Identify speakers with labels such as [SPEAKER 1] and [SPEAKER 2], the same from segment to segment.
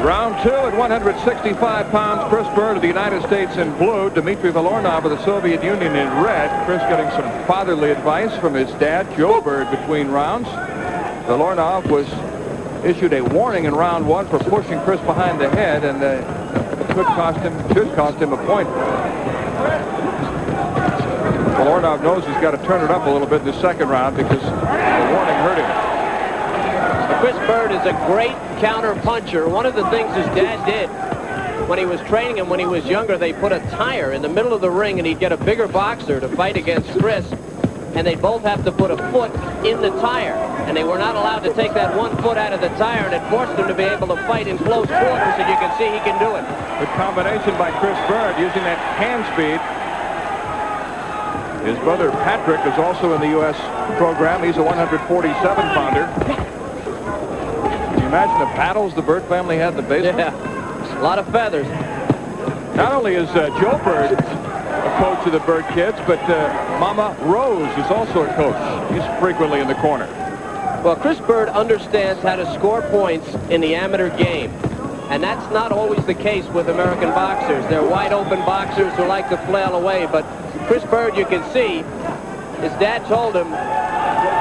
[SPEAKER 1] Round 2 at 165 pounds. Chris Byrd of the United States in blue. Dmitri Vilornov of the Soviet Union in red. Chris getting some fatherly advice from his dad, Joe Byrd, between rounds. Vilornov was issued a warning in round 1 for pushing Chris behind the head, and should cost him a point. Vilornov knows he's got to turn it up a little bit in the second round because the warning hurt him.
[SPEAKER 2] Chris Byrd is a great counter puncher. One of the things his dad did when he was training him when he was younger, they put a tire in the middle of the ring, and he'd get a bigger boxer to fight against Chris, and they'd both have to put a foot in the tire, and they were not allowed to take that one foot out of the tire, and it forced him to be able to fight in close quarters, and you can see he can do it.
[SPEAKER 1] Good combination by Chris Byrd using that hand speed. His brother Patrick is also in the U.S. program. He's a 147-pounder. Can you imagine the battles the Byrd family had in the basement?
[SPEAKER 2] Yeah, a lot of feathers.
[SPEAKER 1] Not only is Joe Byrd a coach of the Byrd kids, but Mama Rose is also a coach. He's frequently in the corner.
[SPEAKER 2] Well, Chris Byrd understands how to score points in the amateur game, and that's not always the case with American boxers. They're wide-open boxers who like to flail away, but Chris Byrd, you can see, his dad told him,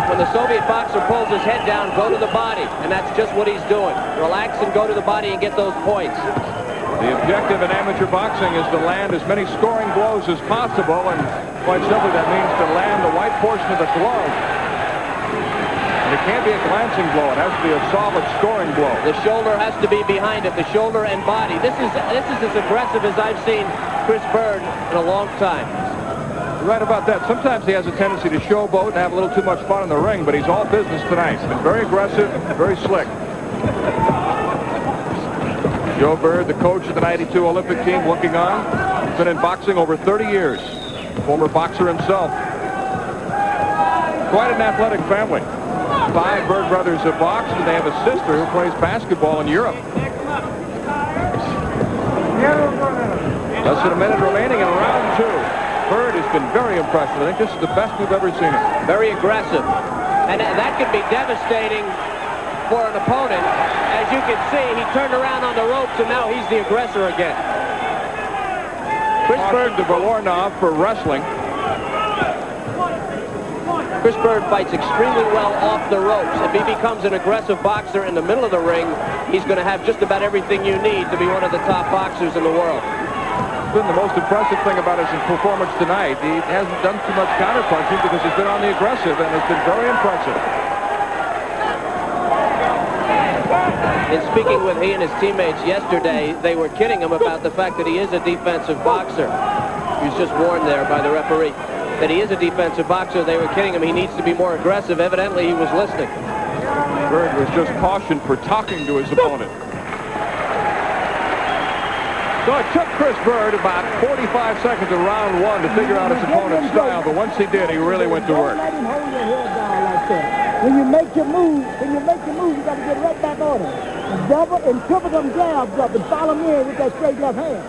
[SPEAKER 2] when the Soviet boxer pulls his head down, go to the body, and that's just what he's doing. Relax and go to the body and get those points.
[SPEAKER 1] The objective in amateur boxing is to land as many scoring blows as possible, and quite simply that means to land the white portion of the glove. And it can't be a glancing blow. It has to be a solid scoring blow.
[SPEAKER 2] The shoulder has to be behind it, the shoulder and body. This is as aggressive as I've seen Chris Byrd in a long time.
[SPEAKER 1] You're right about that. Sometimes he has a tendency to showboat and have a little too much fun in the ring, but he's all business tonight. He's been very aggressive, very slick. Joe Byrd, the coach of the '92 Olympic team, looking on. He's been in boxing over 30 years. Former boxer himself. Quite an athletic family. 5 Byrd brothers have boxed, and they have a sister who plays basketball in Europe. Less than a minute remaining in round 2. Byrd has been very impressive. I think this is the best we've ever seen him.
[SPEAKER 2] Very aggressive. And that could be devastating for an opponent. As you can see, he turned around on the ropes, and now he's the aggressor again. Chris Byrd
[SPEAKER 1] to Vilornov for wrestling.
[SPEAKER 2] Chris Byrd fights extremely well off the ropes. If he becomes an aggressive boxer in the middle of the ring, he's going to have just about everything you need to be one of the top boxers in the world.
[SPEAKER 1] Been the most impressive thing about his performance tonight. He hasn't done too much counterpunching because he's been on the aggressive, and it's been very impressive.
[SPEAKER 2] In speaking with he and his teammates yesterday, they were kidding him about the fact that he is a defensive boxer. He was just warned there by the referee that he is a defensive boxer. They were kidding him. He needs to be more aggressive. Evidently, he was listening.
[SPEAKER 1] Byrd was just cautioned for talking to his opponent. So it took Chris Byrd about 45 seconds of round 1 to figure out his opponent's style, but once he did, he really went to work.
[SPEAKER 3] Let him hold your head down like that. When you make your move, you got to get right back on him. Double and triple them jabs up and follow him in with that straight left hand.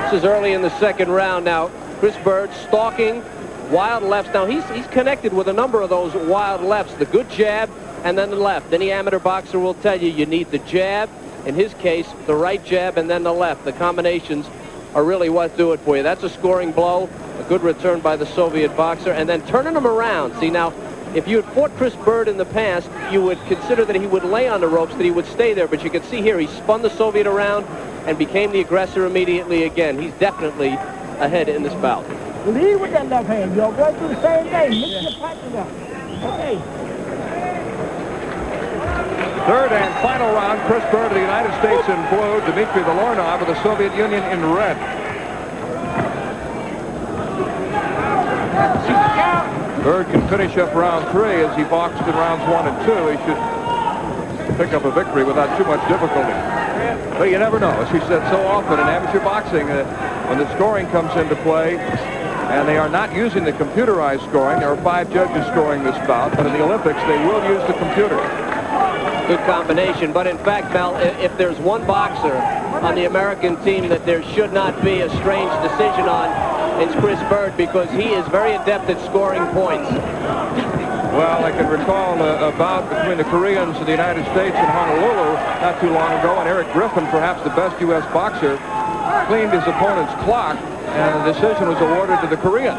[SPEAKER 2] This is early in the second round now. Chris Byrd stalking wild lefts. Now he's connected with a number of those wild lefts. The good jab and then the left. Any amateur boxer will tell you need the jab. In his case, the right jab and then the left. The combinations are really what do it for you. That's a scoring blow, a good return by the Soviet boxer, and then turning him around. See, now, if you had fought Chris Byrd in the past, you would consider that he would lay on the ropes, that he would stay there. But you can see here, he spun the Soviet around and became the aggressor immediately again. He's definitely ahead in this bout.
[SPEAKER 3] Lead with that left hand, Joe. Go do the same thing. Mix your practice up. Okay.
[SPEAKER 1] Third and final round, Chris Byrd of the United States in blue, Dmitri Vilornov of the Soviet Union in red. Byrd can finish up round 3 as he boxed in rounds 1 and 2. He should pick up a victory without too much difficulty. But you never know. As we said so often in amateur boxing, when the scoring comes into play, and they are not using the computerized scoring. There are 5 judges scoring this bout, but in the Olympics, they will use the computer.
[SPEAKER 2] Good combination, but in fact, Mel, if there's one boxer on the American team that there should not be a strange decision on, it's Chris Byrd, because he is very adept at scoring points.
[SPEAKER 1] Well, I can recall a bout between the Koreans and the United States in Honolulu not too long ago, and Eric Griffin, perhaps the best U.S. boxer, cleaned his opponent's clock, and the decision was awarded to the Korean.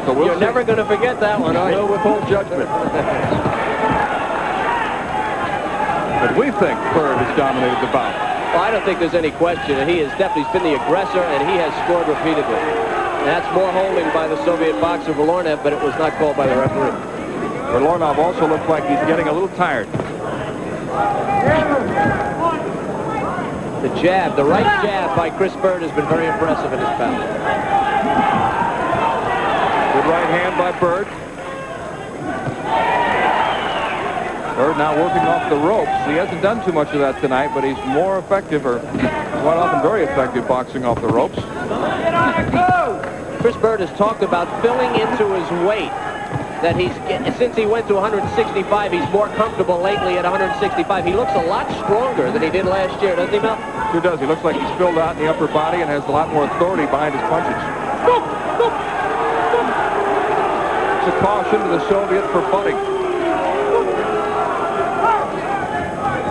[SPEAKER 1] So
[SPEAKER 2] You're never going to forget that one, are you?
[SPEAKER 1] We'll withhold judgment. But we think Byrd has dominated the bout.
[SPEAKER 2] Well, I don't think there's any question. He has definitely been the aggressor, and he has scored repeatedly. And that's more holding by the Soviet boxer Vilornov, but it was not called by the referee.
[SPEAKER 1] Vilornov also looks like he's getting a little tired.
[SPEAKER 2] The jab, the right jab by Chris Byrd has been very impressive in this bout.
[SPEAKER 1] Good right hand by Byrd. Byrd now working off the ropes. He hasn't done too much of that tonight, but he's more effective, or quite often very effective, boxing off the ropes.
[SPEAKER 2] Chris Byrd has talked about filling into his weight. That since he went to 165, he's more comfortable lately at 165. He looks a lot stronger than he did last year, doesn't he, Mel?
[SPEAKER 1] Sure does. He looks like he's filled out in the upper body and has a lot more authority behind his punches. It's a caution to the Soviet for butting.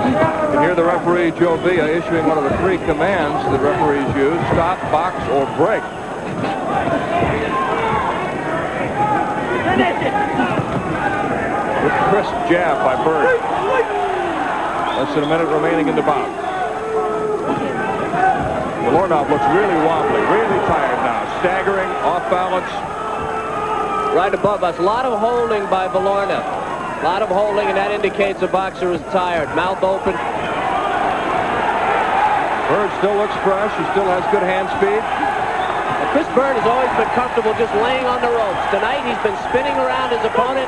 [SPEAKER 1] You can hear the referee, Joe Villa, issuing one of the 3 commands that referees use: stop, box, or break. Good crisp jab by Byrd. Less than a minute remaining in the bout. Vilornov looks really wobbly, really tired now. Staggering, off balance.
[SPEAKER 2] Right above us. A lot of holding by Vilornov. A lot of holding, and that indicates the boxer is tired. Mouth open.
[SPEAKER 1] Byrd still looks fresh. He still has good hand speed.
[SPEAKER 2] Chris Byrd has always been comfortable just laying on the ropes. Tonight he's been spinning around his opponent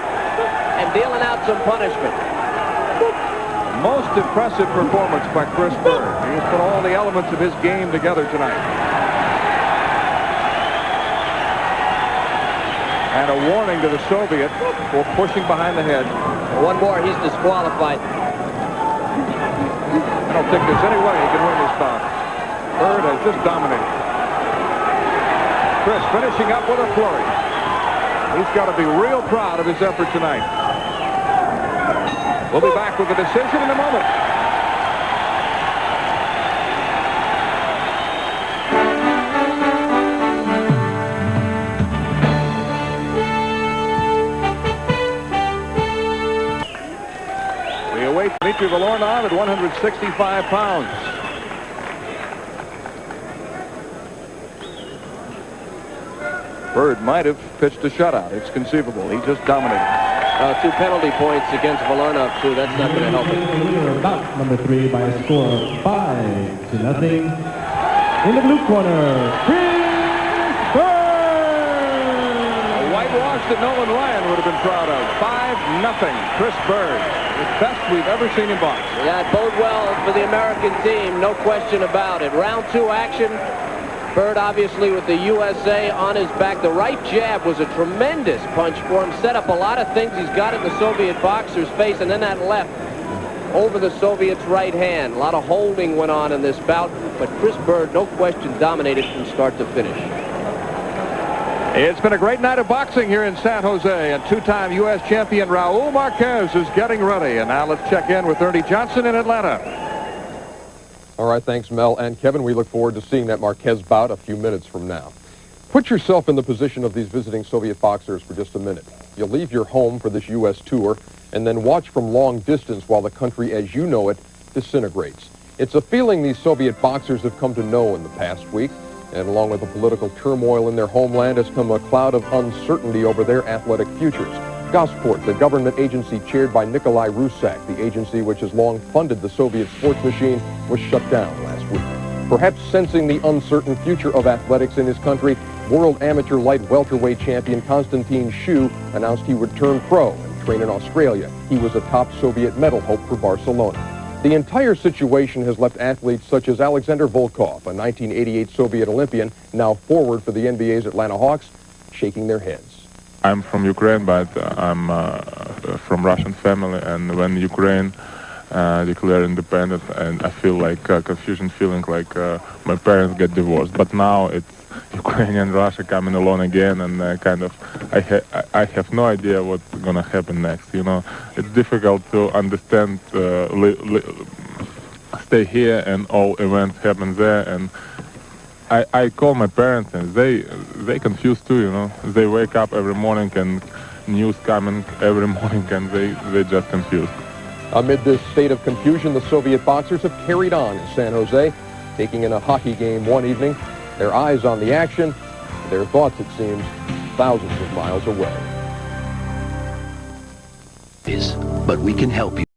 [SPEAKER 2] and dealing out some punishment.
[SPEAKER 1] Most impressive performance by Chris Byrd. He has put all the elements of his game together tonight. And a warning to the Soviet for pushing behind the head.
[SPEAKER 2] One more, he's disqualified.
[SPEAKER 1] I don't think there's any way he can win this bout. Byrd has just dominated. Chris finishing up with a flurry. He's got to be real proud of his effort tonight. We'll be back with the decision in a moment. We await Dmitri Vilornov at 165 pounds. Byrd might have pitched a shutout. It's conceivable. He just dominated.
[SPEAKER 2] 2 penalty points against Vilornov, too. That's not going to help him.
[SPEAKER 4] Bout number 3 by a score of 5-0. In the blue corner, Chris Byrd.
[SPEAKER 1] A whitewash that Nolan Ryan would have been proud of. 5-0. Chris Byrd. The best we've ever seen in boxing.
[SPEAKER 2] Yeah, it bode well for the American team. No question about it. Round 2 action. Byrd obviously with the USA on his back. The right jab was a tremendous punch for him. Set up a lot of things he's got in the Soviet boxer's face, and then that left over the Soviet's right hand. A lot of holding went on in this bout, but Chris Byrd, no question, dominated from start to finish.
[SPEAKER 1] It's been a great night of boxing here in San Jose, and 2-time U.S. champion Raul Marquez is getting ready. And now let's check in with Ernie Johnson in Atlanta.
[SPEAKER 5] All right, thanks, Mel and Kevin. We look forward to seeing that Marquez bout a few minutes from now. Put yourself in the position of these visiting Soviet boxers for just a minute. You leave your home for this U.S. tour and then watch from long distance while the country as you know it disintegrates. It's a feeling these Soviet boxers have come to know in the past week, and along with the political turmoil in their homeland has come a cloud of uncertainty over their athletic futures. Gosport, the government agency chaired by Nikolai Rusak, the agency which has long funded the Soviet sports machine, was shut down last week. Perhaps sensing the uncertain future of athletics in his country, world amateur light welterweight champion Konstantin Shu announced he would turn pro and train in Australia. He was a top Soviet medal hope for Barcelona. The entire situation has left athletes such as Alexander Volkov, a 1988 Soviet Olympian, now forward for the NBA's Atlanta Hawks, shaking their heads.
[SPEAKER 6] I'm from Ukraine, but I'm from Russian family, and when Ukraine declared independence, and I feel like confusion, feeling like my parents get divorced. But now Ukraine and Russia coming along again, and kind of I have no idea what's gonna happen next. You know, it's difficult to understand. Stay here and all events happen there, and I call my parents and they confused too. You know, they wake up every morning and news coming every morning, and they just confused.
[SPEAKER 5] Amid this state of confusion, the Soviet boxers have carried on in San Jose, taking in a hockey game one evening, their eyes on the action, their thoughts, it seems, thousands of miles away.
[SPEAKER 7] But we can help you.